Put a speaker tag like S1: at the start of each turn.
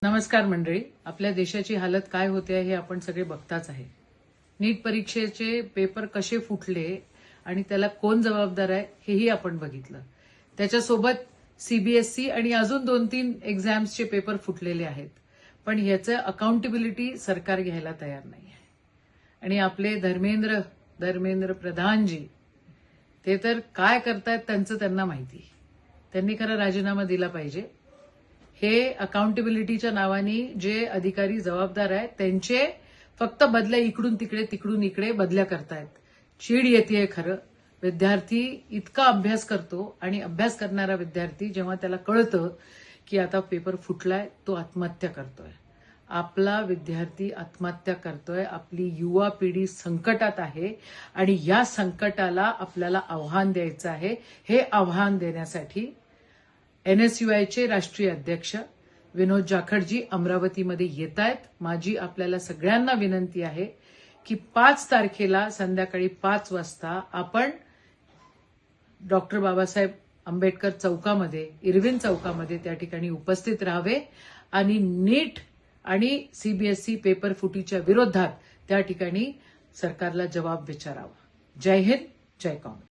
S1: नमस्कार मंडळी. आपल्या देशाची हालत काय होते आहे हे आपण सगळे बघताच आहे. नीट परीक्षेचे पेपर कसे फुटले आणि त्याला कोण जबाबदार आहे हेही आपण बघितलं. त्याच्यासोबत सीबीएसई आणि अजून 2-3 एक्झाम्सचे पेपर फुटलेले आहेत. पण ह्याचं अकाउंटेबिलिटी सरकार घ्यायला तयार नाही आहे. आणि आपले धर्मेंद्र प्रधानजी ते तर काय करतायत त्यांना माहिती. त्यांनी खरं राजीनामा दिला पाहिजे. हे अकाउंटेबिलिटीच्या नावाने जे अधिकारी जबाबदार आहेत त्यांचे फक्त बदल्या इकडून तिकडे बदल्या करतायत. चीड येतेय खरं. विद्यार्थी इतका अभ्यास करतो आणि अभ्यास करणारा विद्यार्थी जेव्हा त्याला कळतं की आता पेपर फुटलाय तो आत्महत्या करतोय. आपला विद्यार्थी आत्महत्या करतोय. आपली युवा पिढी संकटात आहे आणि या संकटाला आपल्याला आव्हान द्यायचं आहे. हे आव्हान देण्यासाठी एनएसयूआयचे राष्ट्रीय अध्यक्ष विनोद जाखडजी अमरावतीमध्ये येत आहेत. माझी आपल्याला सगळ्यांना विनंती आहे की 5 तारखेला संध्याकाळी 5 वाजता आपण डॉक्टर बाबासाहेब आंबेडकर चौकामध्ये, इरविन चौकामध्ये त्या ठिकाणी उपस्थित राहावे आणि नीट आणि सीबीएसई पेपर फुटीच्या विरोधात त्या ठिकाणी सरकारला जबाब विचारावा. जय हिंद, जय काँग्रेस.